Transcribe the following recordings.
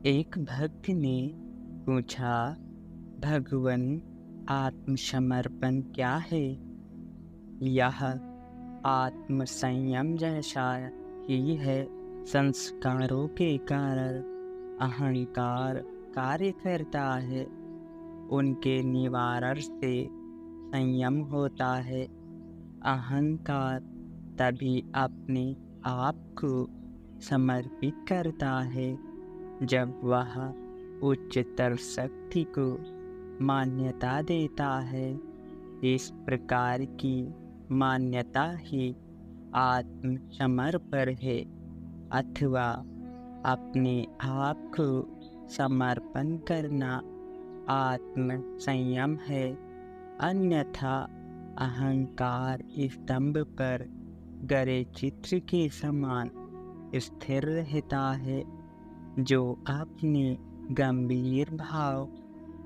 एक भक्त ने पूछा, भगवन, आत्मसमर्पण क्या है? यह आत्मसंयम जैसा ही है। संस्कारों के कारण अहंकार कार्य करता है, उनके निवारण से संयम होता है। अहंकार तभी अपने आप को समर्पित करता है जब वह उच्चतर शक्ति को मान्यता देता है। इस प्रकार की मान्यता ही आत्मसमर्पण है, अथवा अपने आप को समर्पण करना आत्म संयम है। अन्यथा अहंकार स्तंभ पर गड़े चित्र के समान स्थिर रहता है, जो अपने गंभीर भाव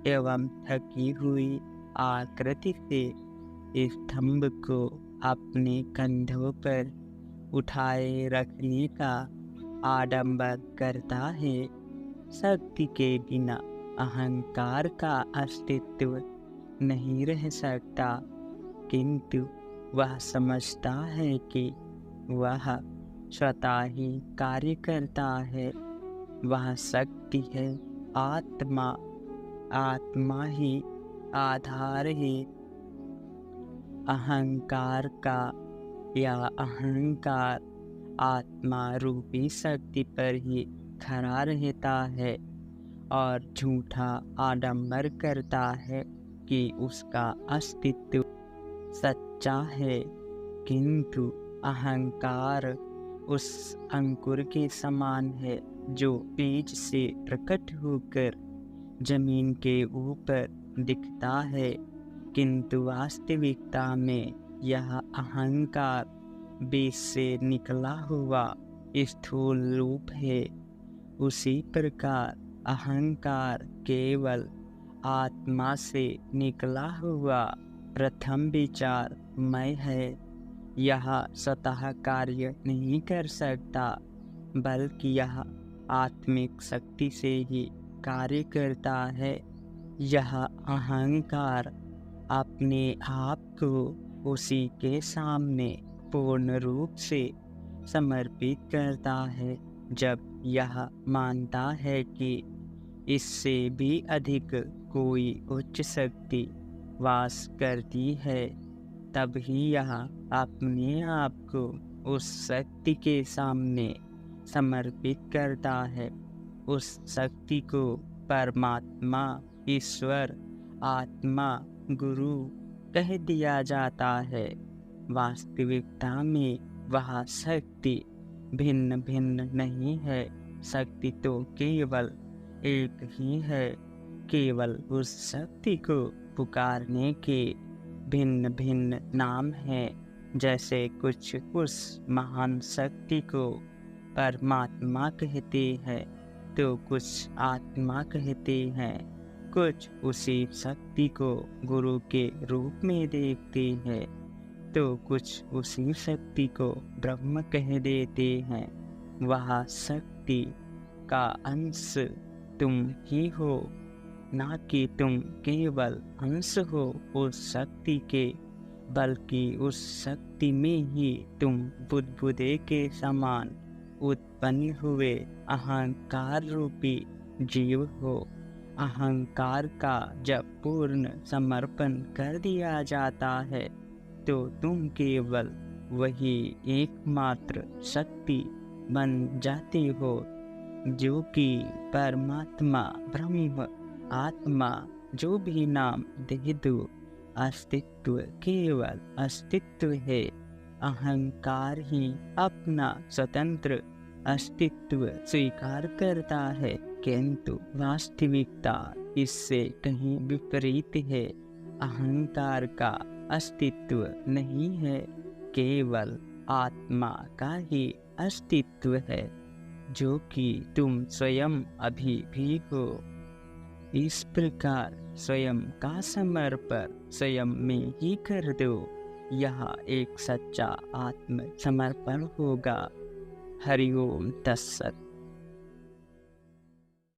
एवं थकी हुई आकृति से स्तंभ को अपने कंधों पर उठाए रखने का आडंबर करता है। शक्ति के बिना अहंकार का अस्तित्व नहीं रह सकता, किंतु वह समझता है कि वह स्वतः ही कार्य करता है। वह शक्ति है आत्मा, आत्मा ही आधार है। अहंकार का या अहंकार आत्मा रूपी शक्ति पर ही खड़ा रहता है और झूठा आडंबर करता है कि उसका अस्तित्व सच्चा है, किंतु अहंकार उस अंकुर के समान है जो बीज से प्रकट होकर जमीन के ऊपर दिखता है, किंतु वास्तविकता में यह अहंकार बीज से निकला हुआ स्थूल रूप है। उसी प्रकार अहंकार केवल आत्मा से निकला हुआ प्रथम विचार मैं है। यह स्वतः कार्य नहीं कर सकता, बल्कि यह आत्मिक शक्ति से ही कार्य करता है। यह अहंकार अपने आप को उसी के सामने पूर्ण रूप से समर्पित करता है। जब यह मानता है कि इससे भी अधिक कोई उच्च शक्ति वास करती है, तब ही यह अपने आप को उस शक्ति के सामने समर्पित करता है। उस शक्ति को परमात्मा, ईश्वर, आत्मा, गुरु कह दिया जाता है। वास्तविकता में वह शक्ति भिन्न भिन्न नहीं है। शक्ति तो केवल एक ही है। केवल उस शक्ति को पुकारने के भिन्न भिन्न नाम हैं। जैसे कुछ उस महान शक्ति को परमात्मा कहते हैं, तो कुछ आत्मा कहते हैं। कुछ उसी शक्ति को गुरु के रूप में देखते हैं, तो कुछ उसी शक्ति को ब्रह्म कह देते हैं। वह शक्ति का अंश तुम ही हो, ना कि तुम केवल अंश हो उस शक्ति के, बल्कि उस शक्ति में ही तुम बुदबुदे के समान उत्पन्न हुए अहंकार रूपी जीव हो। अहंकार का जब पूर्ण समर्पण कर दिया जाता है, तो तुम केवल वही एकमात्र शक्ति बन जाते हो, जो कि परमात्मा, ब्रह्म, आत्मा, जो भी नाम दे दो, अस्तित्व केवल अस्तित्व है। अहंकार ही अपना स्वतंत्र अस्तित्व स्वीकार करता है, किंतु वास्तविकता इससे कहीं विपरीत है। अहंकार का अस्तित्व नहीं है, केवल आत्मा का ही अस्तित्व है, जो कि तुम स्वयं अभी भी हो। इस प्रकार स्वयं का समर्पण स्वयं में ही कर दो। यह एक सच्चा आत्म समर्पण होगा। हरि ओम तत्सत।